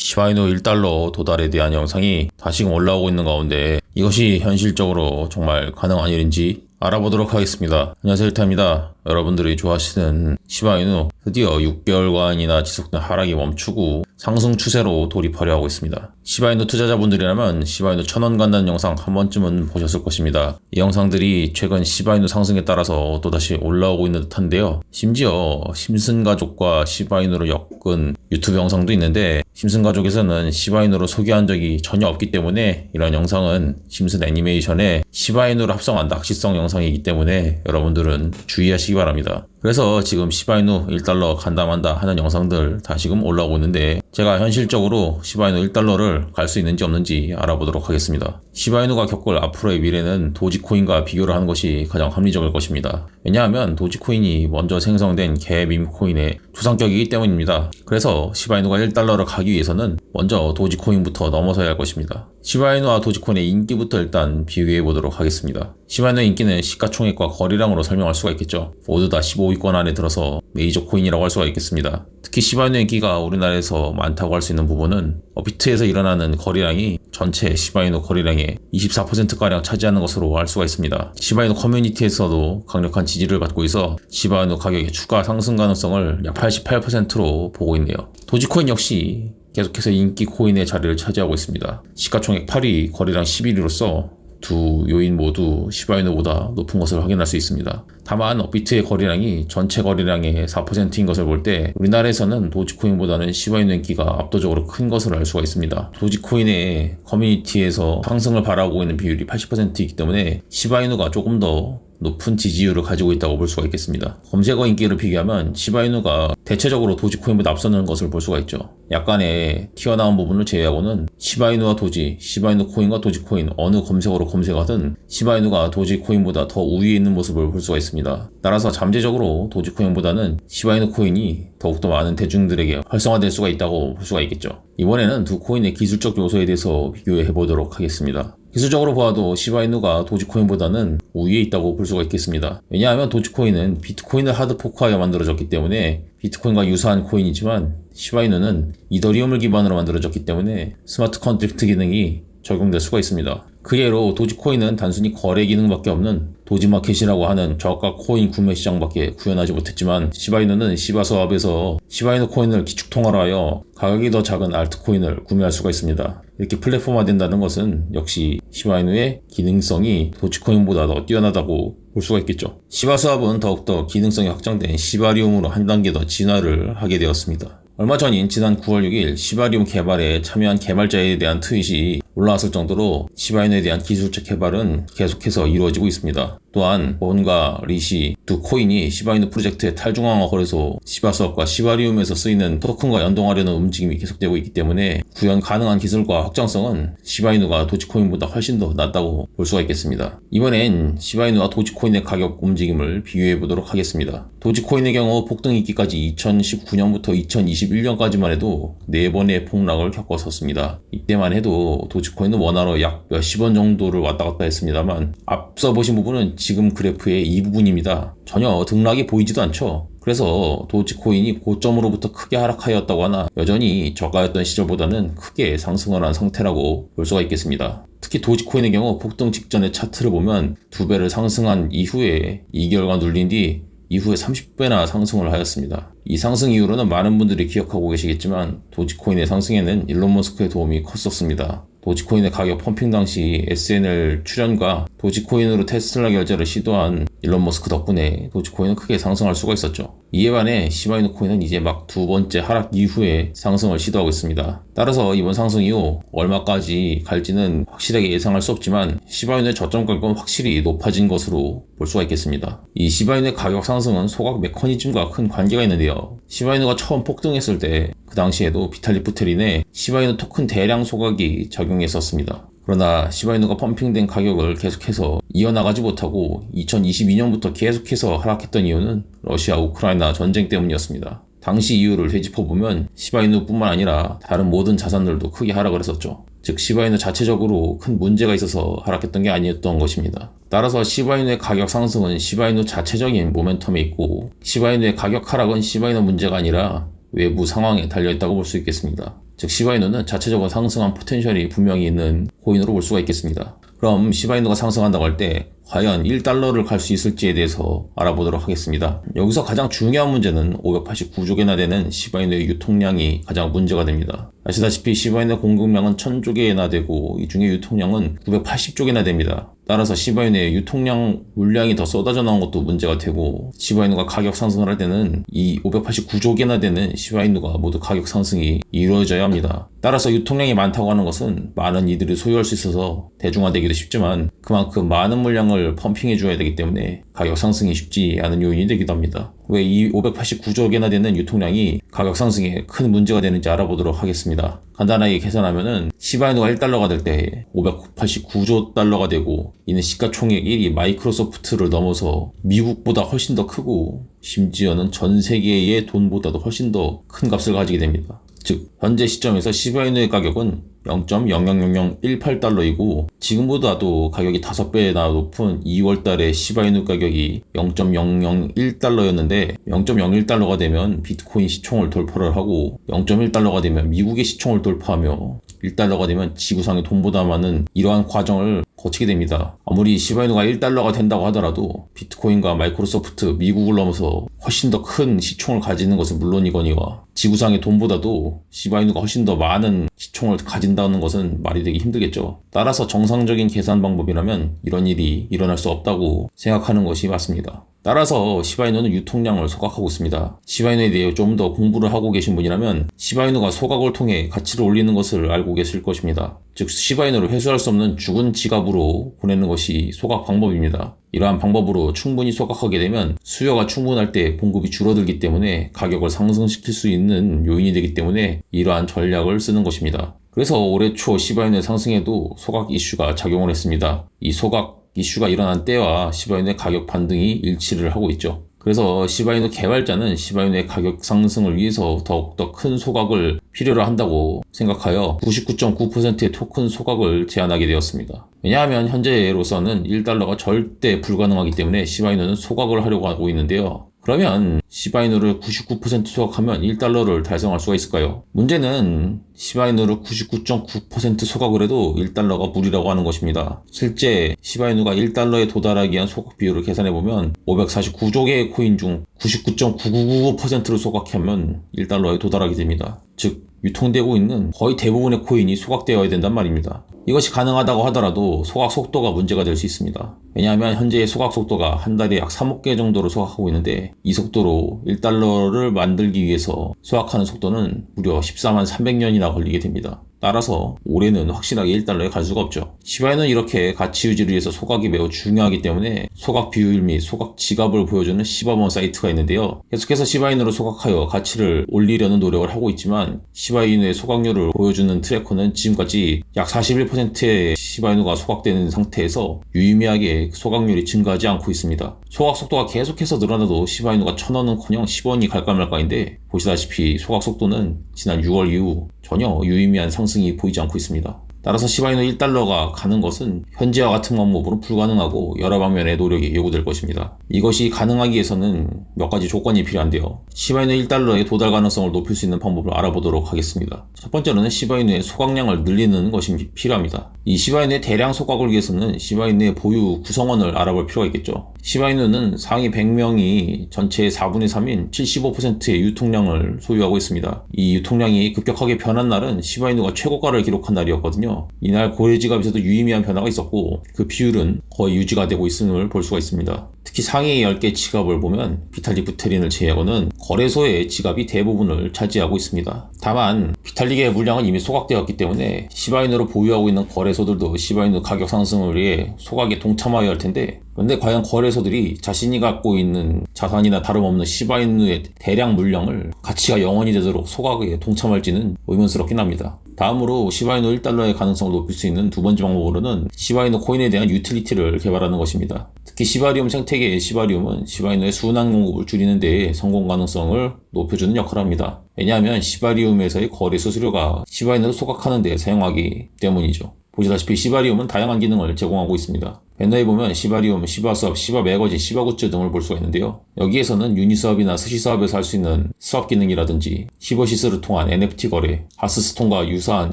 시바이누 1달러 도달에 대한 영상이 다시금 올라오고 있는 가운데 이것이 현실적으로 정말 가능한 일인지 알아보도록 하겠습니다. 안녕하세요, 일타입니다. 여러분들이 좋아하시는 시바이누 드디어 6개월간이나 지속된 하락이 멈추고 상승 추세로 돌입하려 하고 있습니다. 시바이누 투자자분들이라면 시바이누 1000원 간다는 영상 한 번쯤은 보셨을 것입니다. 이 영상들이 최근 시바이누 상승에 따라서 또다시 올라오고 있는 듯한데요. 심지어 심슨가족과 시바이누를 엮은 유튜브 영상도 있는데 심슨가족에서는 시바이누를 소개한 적이 전혀 없기 때문에 이런 영상은 심슨 애니메이션의 시바이누를 합성한 낚시성 영상이기 때문에 여러분들은 주의하시기 바랍니다. 그래서 지금 시바이누 1달러 간다 만다 하는 영상들 다시금 올라오고 있는데 제가 현실적으로 시바이누 1달러를 갈 수 있는지 없는지 알아보도록 하겠습니다. 시바이누가 겪을 앞으로의 미래는 도지코인과 비교를 하는 것이 가장 합리적일 것입니다. 왜냐하면 도지코인이 먼저 생성된 개 밈코인의 초상격이기 때문입니다. 그래서 시바이누가 1달러를 가기 위해서는 먼저 도지코인부터 넘어서야 할 것입니다. 시바이누와 도지코인의 인기부터 일단 비교해 보도록 하겠습니다. 시바이누의 인기는 시가총액과 거래량으로 설명할 수가 있겠죠. 모두 다 15위권 안에 들어서 메이저 코인이라고 할 수가 있겠습니다. 특히 시바이누의 인기가 우리나라에서 많다고 할 수 있는 부분은 업비트에서 일어나는 거래량이 전체 시바이누 거래량의 24%가량 차지하는 것으로 알 수가 있습니다. 시바이누 커뮤니티에서도 강력한 지지를 받고 있어 시바이누 가격의 추가 상승 가능성을 약 88%로 보고 있네요. 도지코인 역시 계속해서 인기 코인의 자리를 차지하고 있습니다. 시가총액 8위, 거래량 11위로서 두 요인 모두 시바이누보다 높은 것을 확인할 수 있습니다. 다만 업비트의 거래량이 전체 거래량의 4%인 것을 볼 때 우리나라에서는 도지코인보다는 시바이누 인기가 압도적으로 큰 것을 알 수가 있습니다. 도지코인의 커뮤니티에서 상승을 바라고 있는 비율이 80%이기 때문에 시바이누가 조금 더 높은 지지율을 가지고 있다고 볼 수가 있겠습니다. 검색어 인기를 비교하면 시바이누가 대체적으로 도지코인보다 앞서는 것을 볼 수가 있죠. 약간의 튀어나온 부분을 제외하고는 시바이누와 도지, 시바이누 코인과 도지코인 어느 검색어로 검색하든 시바이누가 도지코인보다 더 우위에 있는 모습을 볼 수가 있습니다. 따라서 잠재적으로 도지코인보다는 시바이누 코인이 더욱더 많은 대중들에게 활성화될 수가 있다고 볼 수가 있겠죠. 이번에는 두 코인의 기술적 요소에 대해서 비교해 보도록 하겠습니다. 기술적으로 보아도 시바이누가 도지코인보다는 우위에 있다고 볼 수가 있겠습니다. 왜냐하면 도지코인은 비트코인을 하드포크하여 만들어졌기 때문에 비트코인과 유사한 코인이지만 시바이누는 이더리움을 기반으로 만들어졌기 때문에 스마트 컨트랙트 기능이 적용될 수가 있습니다. 그 예로 도지코인은 단순히 거래 기능밖에 없는 도지마켓이라고 하는 저가 코인 구매 시장밖에 구현하지 못했지만 시바이누는 시바스왑에서 시바이누 코인을 기축통화로 하여 가격이 더 작은 알트코인을 구매할 수가 있습니다. 이렇게 플랫폼화된다는 것은 역시 시바이누의 기능성이 도지코인보다 더 뛰어나다고 볼 수가 있겠죠. 시바스왑은 더욱더 기능성이 확장된 시바리움으로 한 단계 더 진화를 하게 되었습니다. 얼마 전인 지난 9월 6일 시바리움 개발에 참여한 개발자에 대한 트윗이 올라왔을 정도로 시바이누에 대한 기술적 개발은 계속해서 이루어지고 있습니다. 또한 본과 리시 두 코인이 시바이누 프로젝트의 탈중앙화 거래소 시바스왑과 시바리움에서 쓰이는 토큰과 연동하려는 움직임이 계속되고 있기 때문에 구현 가능한 기술과 확장성은 시바이누가 도지코인보다 훨씬 더 낫다고 볼 수가 있겠습니다. 이번엔 시바이누와 도지코인의 가격 움직임을 비교해 보도록 하겠습니다. 도지코인의 경우 폭등 있기까지 2019년부터 2021년까지만 해도 4번의 폭락을 겪었었습니다. 이때만 해도 도지코인은 원화로 약 몇십 원 정도를 왔다 갔다 했습니다만 앞서 보신 부분은 지금 그래프의 이 부분입니다. 전혀 등락이 보이지도 않죠. 그래서 도지코인이 고점으로부터 크게 하락하였다고 하나 여전히 저가였던 시절보다는 크게 상승을 한 상태라고 볼 수가 있겠습니다. 특히 도지코인의 경우 폭등 직전의 차트를 보면 2배를 상승한 이후에 2개월간 눌린 뒤 이후에 30배나 상승을 하였습니다. 이 상승 이후로는 많은 분들이 기억하고 계시겠지만 도지코인의 상승에는 일론 머스크의 도움이 컸었습니다. 도지코인의 가격 펌핑 당시 SNL 출연과 도지코인으로 테슬라 결제를 시도한 일론 머스크 덕분에 도지코인은 크게 상승할 수가 있었죠. 이에 반해 시바이누 코인은 이제 막 두 번째 하락 이후에 상승을 시도하고 있습니다. 따라서 이번 상승 이후 얼마까지 갈지는 확실하게 예상할 수 없지만 시바이누의 저점 가격은 확실히 높아진 것으로 볼 수가 있겠습니다. 이 시바이누의 가격 상승은 소각 메커니즘과 큰 관계가 있는데요. 시바이누가 처음 폭등했을 때 그 당시에도 비탈리 부테린의 시바이누 토큰 대량 소각이 적용했었습니다. 그러나 시바이누가 펌핑된 가격을 계속해서 이어나가지 못하고 2022년부터 계속해서 하락했던 이유는 러시아 우크라이나 전쟁 때문이었습니다. 당시 이유를 되짚어보면 시바이누뿐만 아니라 다른 모든 자산들도 크게 하락을 했었죠. 즉 시바이누 자체적으로 큰 문제가 있어서 하락했던 게 아니었던 것입니다. 따라서 시바이누의 가격 상승은 시바이누 자체적인 모멘텀에 있고 시바이누의 가격 하락은 시바이누 문제가 아니라 외부 상황에 달려있다고 볼 수 있겠습니다. 즉 시바이누는 자체적으로 상승한 포텐셜이 분명히 있는 코인으로 볼 수가 있겠습니다. 그럼 시바이누가 상승한다고 할 때 과연 1달러를 갈 수 있을지에 대해서 알아보도록 하겠습니다. 여기서 가장 중요한 문제는 589조 개나 되는 시바이누의 유통량이 가장 문제가 됩니다. 아시다시피 시바이누의 공급량은 1000조 개나 되고 이 중에 유통량은 980조 개나 됩니다. 따라서 시바이누의 유통량 물량이 더 쏟아져 나온 것도 문제가 되고 시바이누가 가격 상승을 할 때는 이 589조 개나 되는 시바이누가 모두 가격 상승이 이루어져야 합니다. 따라서 유통량이 많다고 하는 것은 많은 이들이 소유할 수 있어서 대중화되기도 쉽지만 그만큼 많은 물량을 펌핑해 줘야 되기 때문에 가격 상승이 쉽지 않은 요인이 되기도 합니다. 왜 이 589조 개나 되는 유통량이 가격 상승에 큰 문제가 되는지 알아보도록 하겠습니다. 간단하게 계산하면은 시바이누가 1달러가 될 때 589조 달러가 되고 이는 시가총액 1위 마이크로소프트를 넘어서 미국보다 훨씬 더 크고 심지어는 전 세계의 돈보다도 훨씬 더 큰 값을 가지게 됩니다. 즉 현재 시점에서 시바이누의 가격은 0.000018달러이고 지금보다도 가격이 5배나 높은 2월달에 시바이누 가격이 0.001달러였는데 0.01달러가 되면 비트코인 시총을 돌파를 하고 0.1달러가 되면 미국의 시총을 돌파하며 1달러가 되면 지구상의 돈보다 많은 이러한 과정을 거치게 됩니다. 아무리 시바이누가 1달러가 된다고 하더라도 비트코인과 마이크로소프트, 미국을 넘어서 훨씬 더 큰 시총을 가지는 것은 물론이거니와 지구상의 돈보다도 시바이누가 훨씬 더 많은 시총을 가진다는 것은 말이 되기 힘들겠죠. 따라서 정상적인 계산 방법이라면 이런 일이 일어날 수 없다고 생각하는 것이 맞습니다. 따라서 시바이누는 유통량을 소각하고 있습니다. 시바이누에 대해 좀 더 공부를 하고 계신 분이라면 시바이누가 소각을 통해 가치를 올리는 것을 알고 계실 것입니다. 즉 시바이누를 회수할 수 없는 죽은 지갑으로 보내는 것이 소각 방법입니다. 이러한 방법으로 충분히 소각하게 되면 수요가 충분할 때 공급이 줄어들기 때문에 가격을 상승시킬 수 있는 요인이 되기 때문에 이러한 전략을 쓰는 것입니다. 그래서 올해 초 시바이누의 상승에도 소각 이슈가 작용을 했습니다. 이 소각 이슈가 일어난 때와 시바이누의 가격 반등이 일치를 하고 있죠. 그래서 시바이누 개발자는 시바이누의 가격 상승을 위해서 더욱더 큰 소각을 필요로 한다고 생각하여 99.9%의 토큰 소각을 제안하게 되었습니다. 왜냐하면 현재로서는 1달러가 절대 불가능하기 때문에 시바이누는 소각을 하려고 하고 있는데요. 그러면 시바이누를 99% 소각하면 1달러를 달성할 수가 있을까요? 문제는 시바이누를 99.9% 소각을 해도 1달러가 무리라고 하는 것입니다. 실제 시바이누가 1달러에 도달하기 위한 소각 비율을 계산해보면 549조 개의 코인 중 99.9999%를 소각하면 1달러에 도달하게 됩니다. 즉 유통되고 있는 거의 대부분의 코인이 소각되어야 된단 말입니다. 이것이 가능하다고 하더라도 소각 속도가 문제가 될 수 있습니다. 왜냐하면 현재의 소각 속도가 한 달에 약 3억 개 정도로 소각하고 있는데 이 속도로 1달러를 만들기 위해서 소각하는 속도는 무려 14만 300년이나 걸리게 됩니다. 따라서 올해는 확실하게 1달러에 갈 수가 없죠. 시바이누는 이렇게 가치 유지를 위해서 소각이 매우 중요하기 때문에 소각 비율 및 소각 지갑을 보여주는 시바몬 사이트가 있는데요. 계속해서 시바이누를 소각하여 가치를 올리려는 노력을 하고 있지만 시바이누의 소각률을 보여주는 트래커는 지금까지 약 41%의 시바이누가 소각되는 상태에서 유의미하게 소각률이 증가하지 않고 있습니다. 소각 속도가 계속해서 늘어나도 시바이누가 1000원은커녕 10원이 갈까 말까인데 보시다시피 소각 속도는 지난 6월 이후 전혀 유의미한 상승이 보이지 않고 있습니다. 따라서 시바이누 1달러가 가는 것은 현재와 같은 방법으로 불가능하고 여러 방면의 노력이 요구될 것입니다. 이것이 가능하기 위해서는 몇 가지 조건이 필요한데요. 시바이누 1달러의 도달 가능성을 높일 수 있는 방법을 알아보도록 하겠습니다. 첫 번째로는 시바이누의 소각량을 늘리는 것이 필요합니다. 이 시바이누의 대량 소각을 위해서는 시바이누의 보유 구성원을 알아볼 필요가 있겠죠. 시바이누는 상위 100명이 전체의 4분의 3인 75%의 유통량을 소유하고 있습니다. 이 유통량이 급격하게 변한 날은 시바이누가 최고가를 기록한 날이었거든요. 이날 고래지갑에서도 유의미한 변화가 있었고 그 비율은 거의 유지가 되고 있음을 볼 수가 있습니다. 특히 상위 10개 지갑을 보면 비탈릭 부테린을 제외하고는 거래소의 지갑이 대부분을 차지하고 있습니다. 다만 비탈릭의 물량은 이미 소각되었기 때문에 시바이누를 보유하고 있는 거래소들도 시바이누 가격 상승을 위해 소각에 동참하여야 할 텐데 그런데 과연 거래소들이 자신이 갖고 있는 자산이나 다름없는 시바이누의 대량 물량을 가치가 영원히 되도록 소각에 동참할지는 의문스럽긴 합니다. 다음으로 시바이누 1달러의 가능성을 높일 수 있는 두 번째 방법으로는 시바이누 코인에 대한 유틸리티를 개발하는 것입니다. 특히 시바리움 생태계의 시바리움은 시바이누의 순환 공급을 줄이는 데 성공 가능성을 높여주는 역할을 합니다. 왜냐하면 시바리움에서의 거래 수수료가 시바이누를 소각하는 데 사용하기 때문이죠. 보시다시피 시바리움은 다양한 기능을 제공하고 있습니다. 밴더에 보면 시바리움, 시바수업, 시바매거진, 시바굿즈 등을 볼 수가 있는데요. 여기에서는 유니스왑이나 스시스왑에서 할 수 있는 스왑 기능이라든지 시버시스를 통한 NFT 거래, 하스스톤과 유사한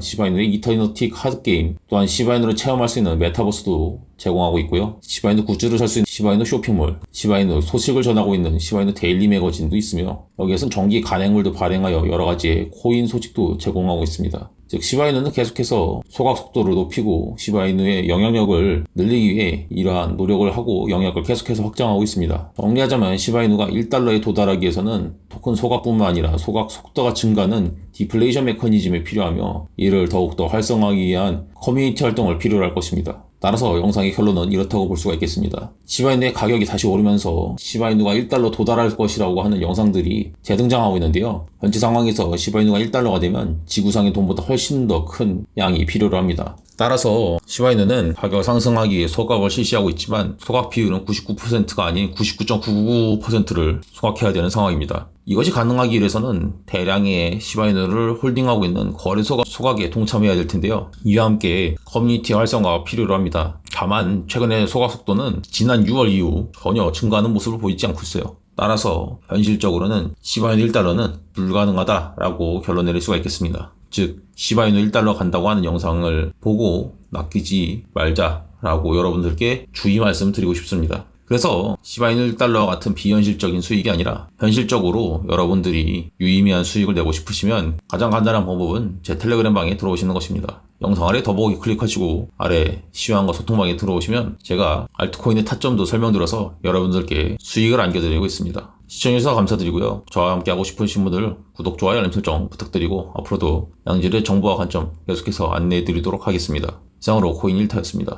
시바이누의 이터니티 카드게임, 또한 시바이누를 체험할 수 있는 메타버스도 제공하고 있고요. 시바이누 굿즈를 살 수 있는 시바이누 쇼핑몰, 시바이누 소식을 전하고 있는 시바이누 데일리 매거진도 있으며 여기에서는 정기 간행물도 발행하여 여러 가지의 코인 소식도 제공하고 있습니다. 즉 시바이누는 계속해서 소각 속도를 높이고 시바이누의 영향력을 늘리기 위해 이러한 노력을 하고 영향력을 계속해서 확장하고 있습니다. 정리하자면 시바이누가 1달러에 도달하기 위해서는 토큰 소각뿐만 아니라 소각 속도가 증가하는 디플레이션 메커니즘이 필요하며 이를 더욱더 활성화하기 위한 커뮤니티 활동을 필요로 할 것입니다. 따라서 영상의 결론은 이렇다고 볼 수가 있겠습니다. 시바이누의 가격이 다시 오르면서 시바이누가 1달러 도달할 것이라고 하는 영상들이 재등장하고 있는데요. 현재 상황에서 시바이누가 1달러가 되면 지구상의 돈보다 훨씬 더 큰 양이 필요로 합니다. 따라서 시바이누는 가격 상승하기 위해 소각을 실시하고 있지만 소각 비율은 99%가 아닌 99.999%를 소각해야 되는 상황입니다. 이것이 가능하기 위해서는 대량의 시바이누를 홀딩하고 있는 거래소가 소각에 동참해야 될 텐데요. 이와 함께 커뮤니티 활성화가 필요로 합니다. 다만 최근에 소각 속도는 지난 6월 이후 전혀 증가하는 모습을 보이지 않고 있어요. 따라서 현실적으로는 시바이누 1달러는 불가능하다라고 결론 내릴 수가 있겠습니다. 즉 시바이누 1달러 간다고 하는 영상을 보고 낚이지 말자라고 여러분들께 주의 말씀드리고 싶습니다. 그래서 시바이누 1달러와 같은 비현실적인 수익이 아니라 현실적으로 여러분들이 유의미한 수익을 내고 싶으시면 가장 간단한 방법은 제 텔레그램 방에 들어오시는 것입니다. 영상 아래 더보기 클릭하시고 아래 시황과 소통방에 들어오시면 제가 알트코인의 타점도 설명드려서 여러분들께 수익을 안겨드리고 있습니다. 시청해주셔서 감사드리고요. 저와 함께 하고 싶으신 분들 구독, 좋아요, 알림 설정 부탁드리고 앞으로도 양질의 정보와 관점 계속해서 안내해드리도록 하겠습니다. 이상으로 코인 1타였습니다.